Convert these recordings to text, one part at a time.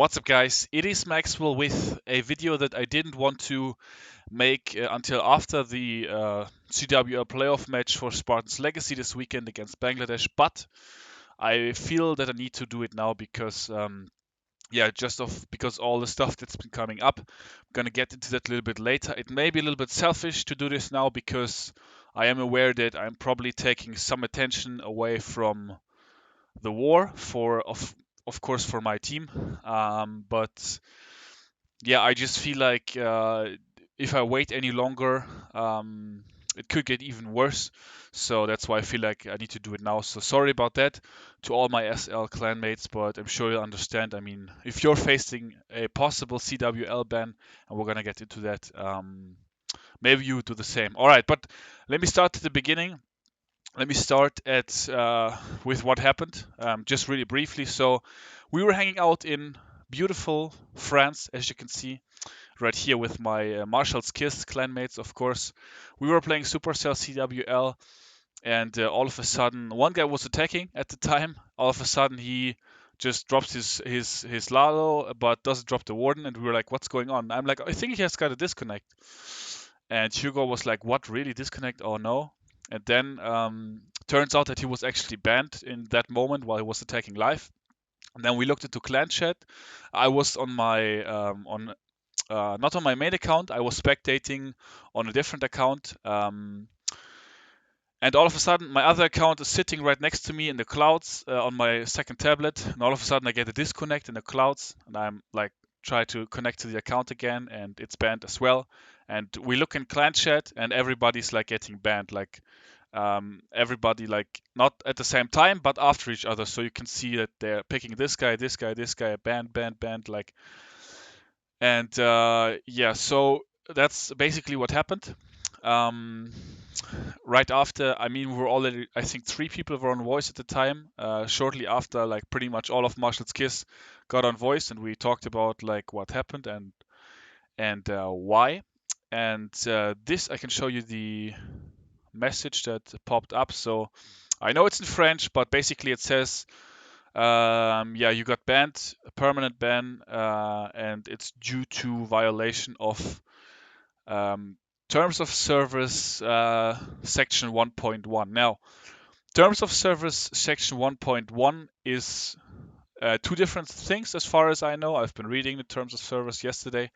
What's up, guys? It is Maxwell with a video that I didn't want to make until after the CWL playoff match for Spartans Legacy this weekend against Bangladesh, but I feel that I need to do it now because, because all the stuff that's been coming up. I'm gonna get into that a little bit later. It may be a little bit selfish to do this now because I am aware that I'm probably taking some attention away from the war of course for my team, but yeah, I just feel like if I wait any longer, it could get even worse. So that's why I feel like I need to do it now. So sorry about that to all my SL clanmates, but I'm sure you'll understand. I mean, if you're facing a possible CWL ban, and we're gonna get into that, maybe you would do the same. All right, but let me start at the beginning. Let me start at with what happened, just really briefly. So we were hanging out in beautiful France, as you can see right here with my Marshall's Kiss clanmates, of course. We were playing Supercell CWL, and all of a sudden, one guy was attacking at the time. All of a sudden, he just drops his Lalo, but doesn't drop the Warden, and we were like, "What's going on?" I'm like, "I think he has got a disconnect." And Hugo was like, "What, really disconnect? Oh no!" And then turns out that he was actually banned in that moment while he was attacking live. And then we looked into clan chat. I was on my on not on my main account. I was spectating on a different account. And all of a sudden, my other account is sitting right next to me in the clouds on my second tablet. And all of a sudden, I get a disconnect in the clouds, and I'm like, try to connect to the account again, and it's banned as well. And we look in clan chat, and everybody's like getting banned, like everybody like not at the same time, but after each other. So you can see that they're picking this guy, this guy, this guy, banned, like. And yeah, so that's basically what happened. Um, right after, I mean, we were already, I think, three people were on voice at the time. Shortly after, like pretty much all of Marshall's Kiss got on voice, and we talked about like what happened and why. And this, I can show you the message that popped up. So I know it's in French, but basically it says, yeah, you got banned, a permanent ban, and it's due to violation of um, Terms of Service Section 1.1. Now, Terms of Service Section 1.1 is two different things as far as I know. I've been reading the Terms of Service yesterday,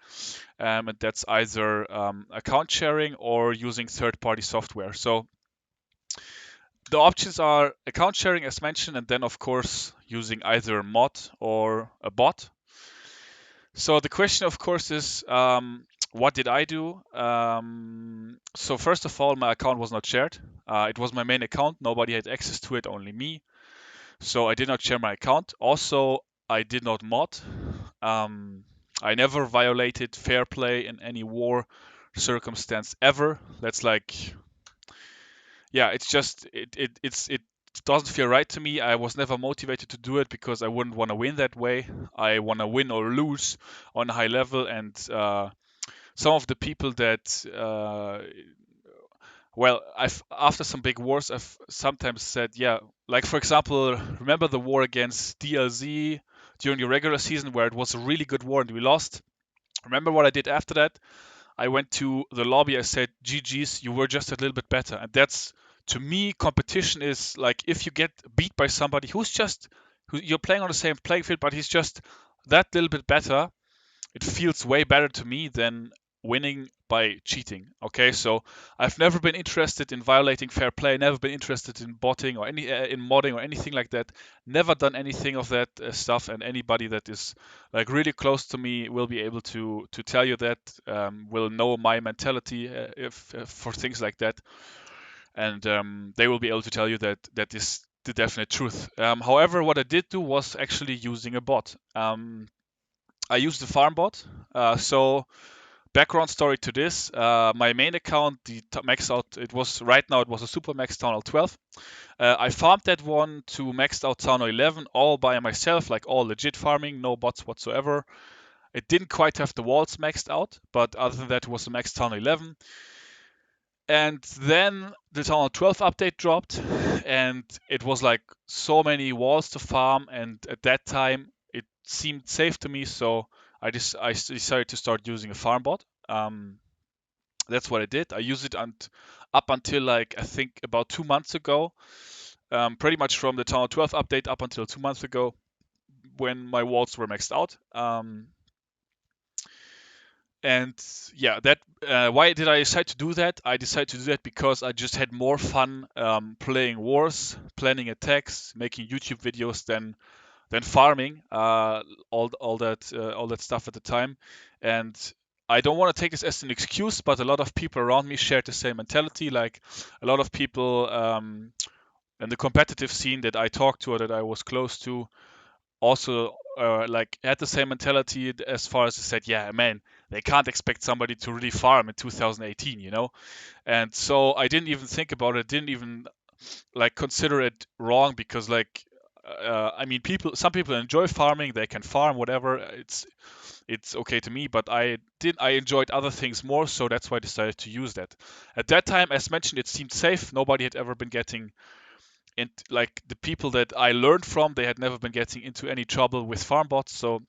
and that's either account sharing or using third-party software. So the options are account sharing, as mentioned, and then, of course, using either a mod or a bot. So the question, of course, is what did I do? So first of all, my account was not shared. It was my main account. Nobody had access to it, only me. So I did not share my account. Also, I did not mod. I never violated fair play in any war circumstance ever. That's like, yeah, it's just it doesn't feel right to me. I was never motivated to do it because I wouldn't want to win that way. I want to win or lose on a high level, and some of the people that well, I've after some big wars, I've sometimes said, yeah, like for example, remember the war against DLZ during the regular season where it was a really good war and we lost. Remember what I did after that? I went to the lobby. I said, "GG's, you were just a little bit better." And that's, to me, competition is like if you get beat by somebody who you're playing on the same playing field, but he's just that little bit better. It feels way better to me than winning by cheating. Okay, so I've never been interested in violating fair play. Never been interested in botting or in modding or anything like that. Never done anything of that stuff. And anybody that is like really close to me will be able to tell you that, will know my mentality if for things like that, and they will be able to tell you that that is the definite truth. However, what I did do was actually using a bot. I used the farm bot. So background story to this: my main account, the max out, it was right now it was a super max Town Hall 12. I farmed that one to maxed out Town Hall 11 all by myself, like all legit farming, no bots whatsoever. It didn't quite have the walls maxed out, but other than that, it was a max Town Hall 11. And then the Town Hall 12 update dropped, and it was like so many walls to farm. And at that time, it seemed safe to me, so I decided to start using a farm bot. That's what I did. I used it up until like I think about 2 months ago. Pretty much from the Town 12 update up until 2 months ago, when my walls were maxed out. And yeah, that why did I decide to do that? I decided to do that because I just had more fun playing wars, planning attacks, making YouTube videos than farming all that stuff at the time. And I don't want to take this as an excuse, but a lot of people around me shared the same mentality. Like a lot of people in the competitive scene that I talked to or that I was close to also like had the same mentality as far as they said, yeah, man, they can't expect somebody to really farm in 2018, you know. And so I didn't even think about it, didn't even like consider it wrong because like I mean, some people enjoy farming, they can farm whatever, it's okay to me, but I enjoyed other things more, so that's why I decided to use that. At that time, as mentioned, it seemed safe. Nobody had ever been getting, and like the people that I learned from, they had never been getting into any trouble with farm bots, so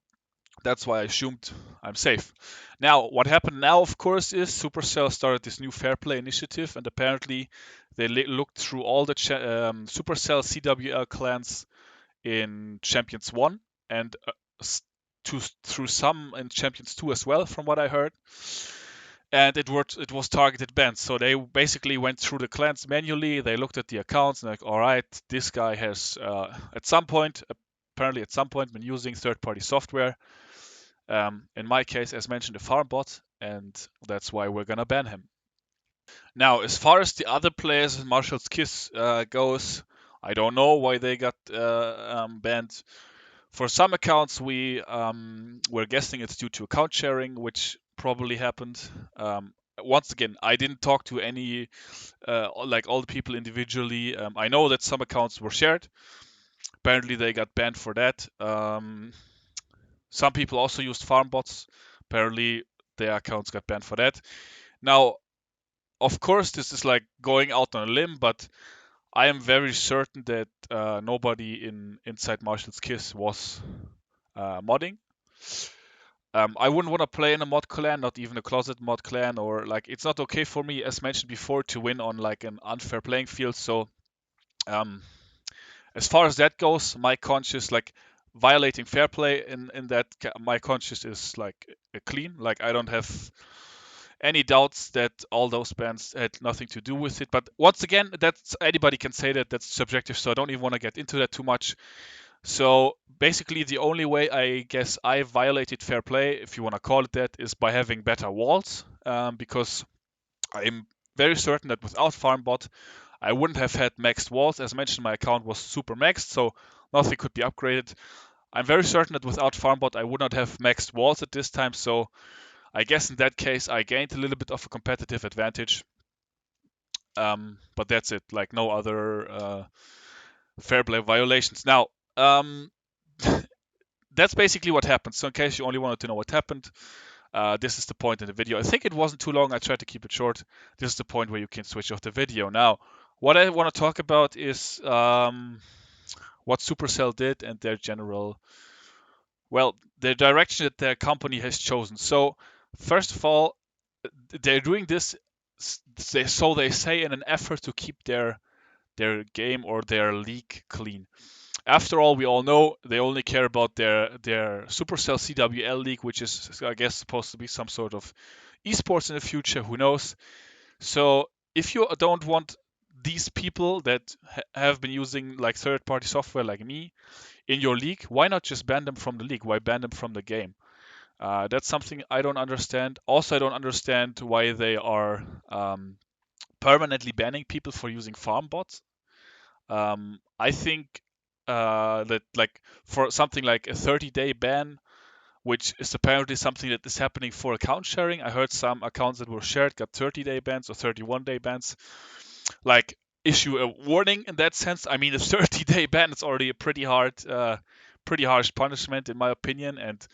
that's why I assumed I'm safe. Now, what happened now, of course, is Supercell started this new fair play initiative, and apparently they looked through all the Supercell CWL clans in Champions 1 and through some in Champions 2 as well, from what I heard. And it was targeted bans. So they basically went through the clans manually. They looked at the accounts and like, all right, this guy has apparently at some point been using third-party software. In my case, as mentioned, a farm bot, and that's why we're gonna ban him. Now, as far as the other players in Marshall's Kiss goes, I don't know why they got banned. For some accounts, we're guessing it's due to account sharing, which probably happened. Once again, I didn't talk to any, like all the people individually. I know that some accounts were shared. Apparently, they got banned for that. Some people also used farm bots. Apparently, their accounts got banned for that. Now, of course, this is like going out on a limb, but I am very certain that nobody inside Marshall's Kiss was modding. I wouldn't want to play in a mod clan, not even a closet mod clan, or like it's not okay for me, as mentioned before, to win on like an unfair playing field. So, as far as that goes, my conscience, like violating fair play in that, my conscience is like clean. Like I don't have any doubts that all those bans had nothing to do with it. But once again, that's anybody can say that. That's subjective. So I don't even want to get into that too much. So basically, the only way I guess I violated fair play, if you want to call it that, is by having better walls. Because I'm very certain that without FarmBot, I wouldn't have had maxed walls. As mentioned, my account was super maxed, so nothing could be upgraded. I'm very certain that without FarmBot, I would not have maxed walls at this time. So I guess in that case, I gained a little bit of a competitive advantage. But that's it. Like no other fair play violations. Now, that's basically what happened. So in case you only wanted to know what happened, this is the point in the video. I think it wasn't too long. I tried to keep it short. This is the point where you can switch off the video. Now, what I want to talk about is what Supercell did and their general, well, the direction that their company has chosen. So, first of all, they're doing this, so they say, in an effort to keep their game or their league clean. After all, we all know they only care about their Supercell CWL league, which is, I guess, supposed to be some sort of esports in the future. Who knows? So if you don't want these people that have been using like third-party software like me in your league, why not just ban them from the league? Why ban them from the game? That's something I don't understand. Also, I don't understand why they are permanently banning people for using farm bots. I think that like for something like a 30-day ban, which is apparently something that is happening for account sharing. I heard some accounts that were shared got 30-day bans or 31-day bans. Like issue a warning in that sense. I mean, a 30-day ban is already a pretty harsh punishment in my opinion, and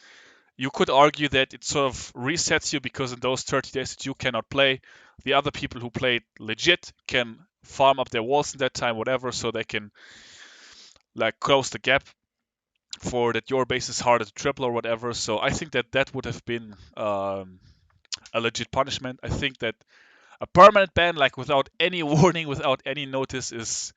you could argue that it sort of resets you because in those 30 days that you cannot play, the other people who played legit can farm up their walls in that time, whatever, so they can like close the gap. for that your base is harder to triple or whatever. So I think that that would have been a legit punishment. I think that a permanent ban, like without any warning, without any notice, is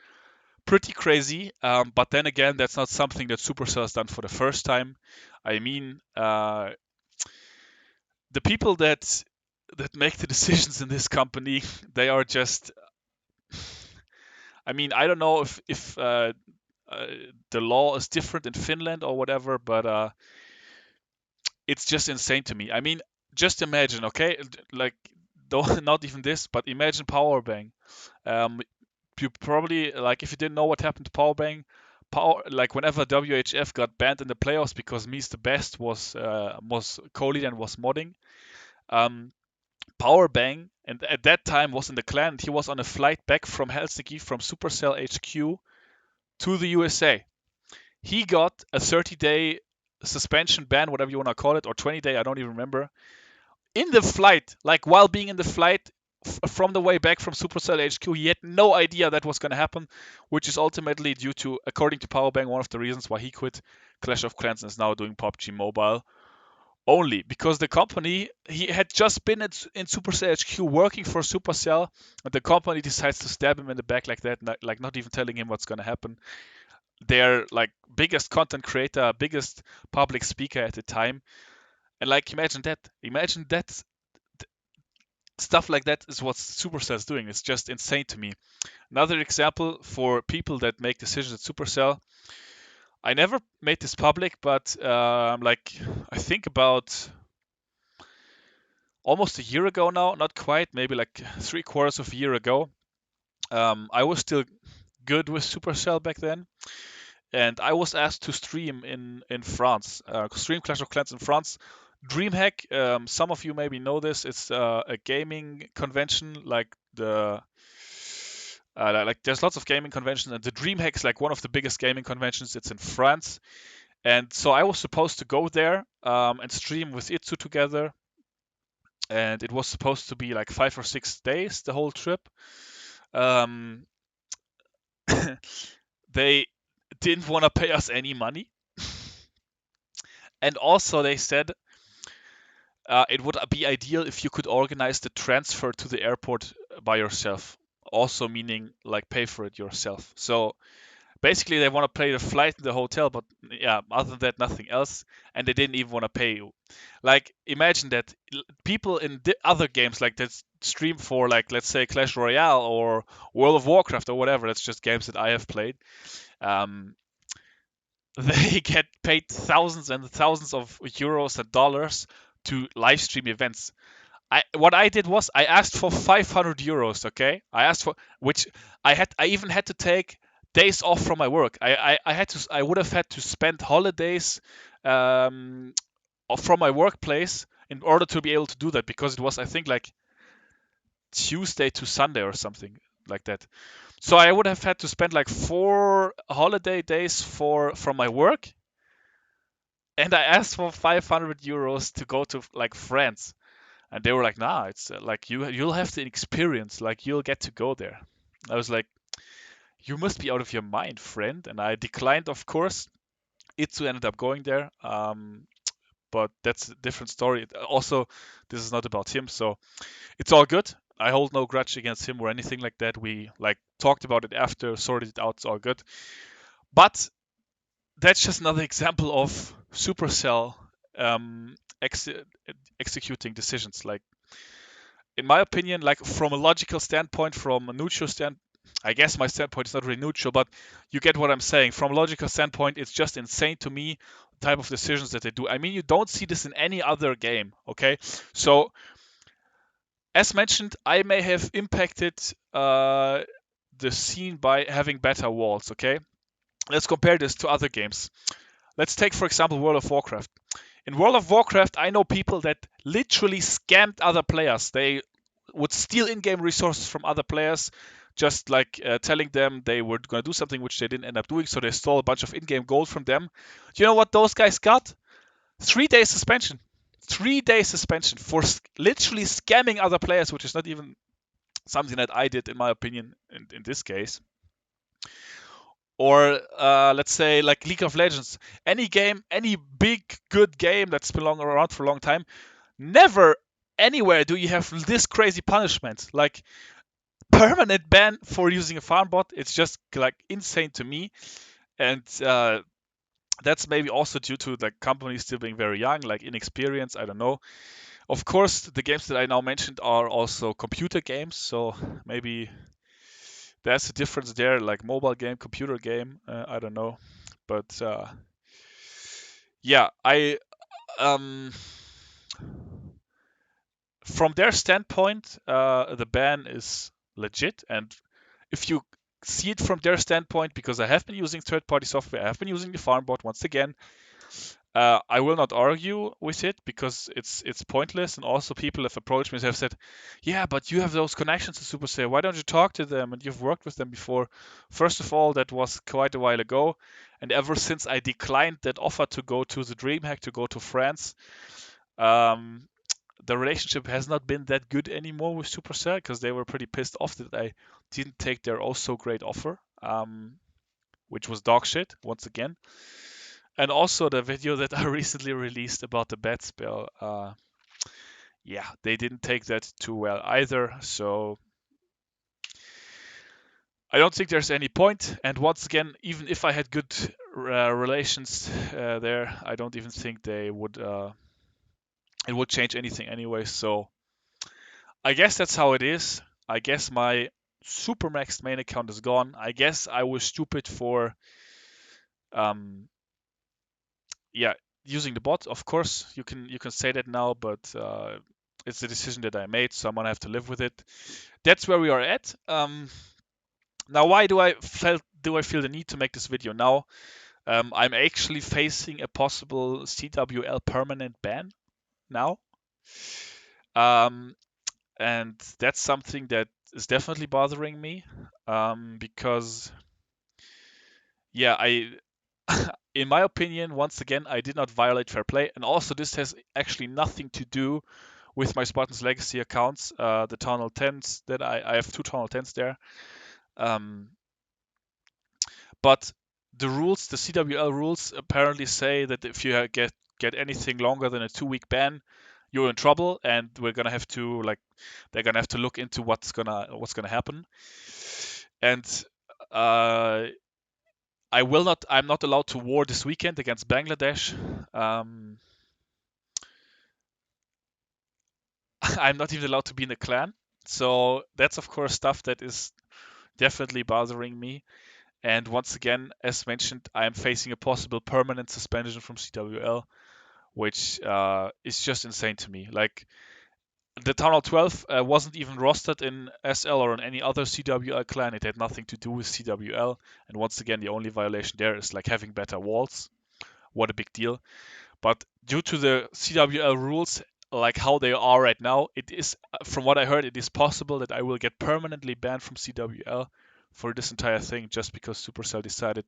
pretty crazy. But then again, that's not something that Supercell has done for the first time. I mean, the people that make the decisions in this company, they are just. I mean, I don't know if the law is different in Finland or whatever, but it's just insane to me. I mean, just imagine, okay, like don't not even this, but imagine Powerbang. You probably like if you didn't know what happened to Powerbang, like whenever WHF got banned in the playoffs because Me's the best was co-lead and was modding. Um, Powerbang and at that time was in the clan. And he was on a flight back from Helsinki from Supercell HQ to the USA. He got a 30-day suspension ban, whatever you want to call it, or 20-day, I don't even remember, in the flight, like while being in the flight from the way back from Supercell HQ, he had no idea that was going to happen, which is ultimately due to, according to Powerbang, one of the reasons why he quit Clash of Clans and is now doing PUBG Mobile only because the company he had just been in Supercell HQ working for Supercell, and the company decides to stab him in the back like that, like not even telling him what's going to happen. Their like biggest content creator, biggest public speaker at the time, and like imagine that stuff like that is what Supercell is doing. It's just insane to me. Another example for people that make decisions at Supercell. I never made this public, but like I think about almost a year ago now, not quite, maybe like 3/4 of a year ago. I was still good with Supercell back then, and I was asked to stream in France, stream Clash of Clans in France. DreamHack, some of you maybe know this. It's a gaming convention, like like there's lots of gaming conventions, and the DreamHack is like one of the biggest gaming conventions. It's in France, and so I was supposed to go there and stream with Itsu together, and it was supposed to be like 5 or 6 days, the whole trip. Um, they didn't want to pay us any money, and also they said it would be ideal if you could organize the transfer to the airport by yourself. Also meaning like pay for it yourself. So basically they want to pay the flight and the hotel, but yeah, other than that, nothing else. And they didn't even want to pay you. Like imagine that people in other games like that stream for like let's say Clash Royale or World of Warcraft or whatever. That's just games that I have played. Um, they get paid thousands and thousands of euros and dollars to live stream events. What I did was I asked for 500 euros. Okay, I asked for which I even had to take days off from my work. I would have had to spend holidays from my workplace in order to be able to do that because it was I think like Tuesday to Sunday or something like that. So I would have had to spend like 4 holiday days from my work, and I asked for 500 euros to go to like France, and they were like, "Nah, it's like you'll have the experience, like you'll get to go there." I was like, "You must be out of your mind, friend," and I declined, of course. Itsu ended up going there, but that's a different story. Also, this is not about him, so it's all good. I hold no grudge against him or anything like that. We like talked about it after, sorted it out. It's all good. But that's just another example of Supercell um, ex- executing decisions. Like in my opinion, like from a logical standpoint, from a neutral stand, I guess my standpoint is not really neutral, but you get what I'm saying. From a logical standpoint, it's just insane to me the type of decisions that they do. I mean, you don't see this in any other game. Okay, so as mentioned, I may have impacted the scene by having better walls. Okay, let's compare this to other games. Let's take, for example, World of Warcraft. In World of Warcraft, I know people that literally scammed other players. They would steal in-game resources from other players, just like telling them they were going to do something which they didn't end up doing. So they stole a bunch of in-game gold from them. Do you know what those guys got? 3 days suspension. 3 days suspension for literally scamming other players, which is not even something that I did, in my opinion, in this case. Or let's say like League of Legends, any game, any big good game that's been around for a long time, never anywhere do you have this crazy punishment, like permanent ban for using a farm bot. It's just like insane to me, and that's maybe also due to the company still being very young, like inexperienced. I don't know. Of course, the games that I now mentioned are also computer games, so maybe there's a difference there, like mobile game, computer game. I don't know, but yeah, I from their standpoint, the ban is legit, and if you see it from their standpoint, because I have been using third-party software, I have been using the farm bot once again. I will not argue with it because it's pointless, and also people have approached me and have said, "Yeah, but you have those connections to Supercell. Why don't you talk to them? And you've worked with them before." First of all, that was quite a while ago, and ever since I declined that offer to go to the DreamHack to go to France, um, the relationship has not been that good anymore with Supercell because they were pretty pissed off that I didn't take their oh so great offer, which was dog shit once again. And also the video that I recently released about the bet spell, yeah, they didn't take that too well either. So I don't think there's any point. And once again, even if I had good relations there, I don't even think they would. It would change anything anyway. So I guess that's how it is. I guess my Supermax main account is gone. I guess I was stupid for um, yeah, using the bot. Of course, you can say that now, but it's a decision that I made, so I'm gonna have to live with it. That's where we are at. Now, why do I feel the need to make this video now? I'm actually facing a possible CWL permanent ban now, um, and that's something that is definitely bothering me, because yeah, in my opinion, once again, I did not violate fair play, and also this has actually nothing to do with my Spartans Legacy accounts, the Tunnel 10s that I have two Tunnel 10s there. Um, but the rules, the CWL rules, apparently say that if you get anything longer than a 2-week ban, you're in trouble, and they're gonna have to look into what's gonna happen. And uh, I'm not allowed to war this weekend against Bangladesh. Um, I'm not even allowed to be in a clan. So that's of course stuff that is definitely bothering me. And once again, as mentioned, I am facing a possible permanent suspension from CWL, which is just insane to me. Like the Town Hall 12 wasn't even rostered in SL or in any other CWL clan. It had nothing to do with CWL. And once again, the only violation there is like having better walls. What a big deal. But due to the CWL rules, like how they are right now, it is, from what I heard, it is possible that I will get permanently banned from CWL for this entire thing just because Supercell decided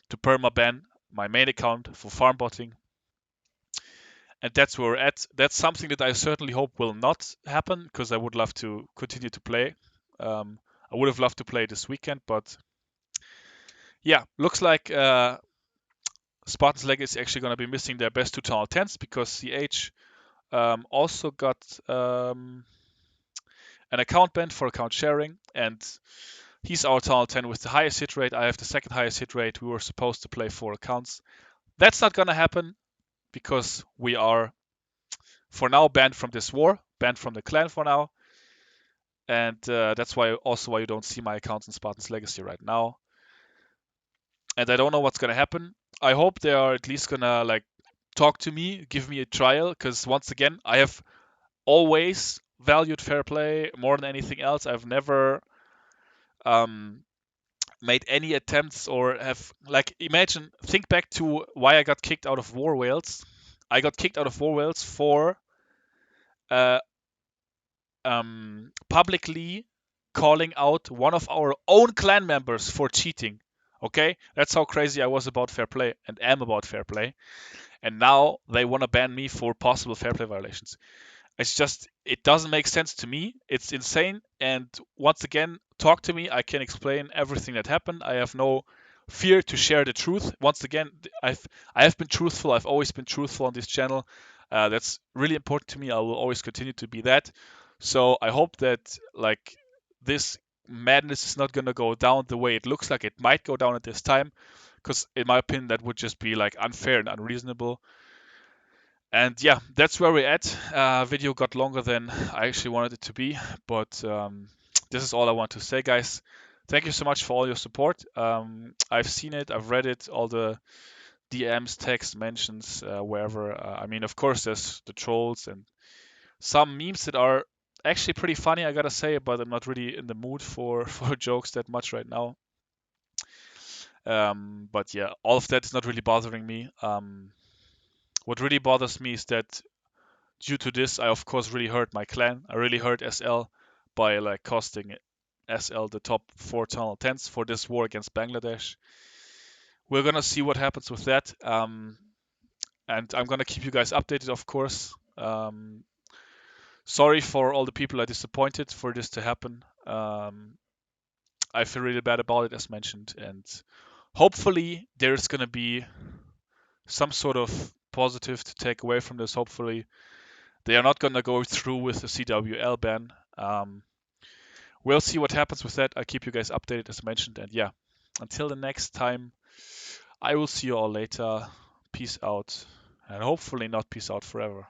to perma-ban my main account for farm botting. And that's where we're at. That's something that I certainly hope will not happen because I would love to continue to play. I would have loved to play this weekend, but yeah, looks like Spartans Legacy is actually going to be missing their best two Tunnel 10s because CH also got an account ban for account sharing, and he's our Tunnel 10 with the highest hit rate. I have the second highest hit rate. We were supposed to play 4 accounts. That's not going to happen because we are, for now, banned from this war, banned from the clan for now. And that's why you don't see my accounts in Spartans Legacy right now. And I don't know what's going to happen. I hope they are at least going to like talk to me, give me a trial, because once again, I have always valued fair play more than anything else. I've never made any attempts or have think back to why I got kicked out of War Whales. I got kicked out of War Whales for uh, publicly calling out one of our own clan members for cheating. Okay, that's how crazy I was about fair play and am about fair play. And now they want to ban me for possible fair play violations. It's just, it doesn't make sense to me. It's insane. And once again, talk to me. I can explain everything that happened. I have no fear to share the truth. Once again, I have been truthful. I've always been truthful on this channel. That's really important to me. I will always continue to be that. So I hope that like this madness is not gonna go down the way it looks like it might go down at this time, because in my opinion that would just be like unfair and unreasonable. And yeah, that's where we're at. Video got longer than I actually wanted it to be, but this is all I want to say, guys. Thank you so much for all your support. I've seen it, I've read it, all the DMs, texts, mentions, wherever. I mean, of course, there's the trolls and some memes that are actually pretty funny, I gotta say, but I'm not really in the mood for for jokes that much right now. But yeah, all of that is not really bothering me. What really bothers me is that due to this, I of course really hurt my clan. I really hurt SL by like costing SL the top 4 tunnel 10s for this war against Bangladesh. We're gonna see what happens with that, and I'm gonna keep you guys updated, of course. Sorry for all the people I disappointed for this to happen. I feel really bad about it, as mentioned, and hopefully there's gonna be some sort of positive to take away from this. Hopefully they are not gonna go through with the CWL ban. We'll see what happens with that. I'll keep you guys updated, as mentioned. And yeah, until the next time, I will see you all later. Peace out. And hopefully not peace out forever.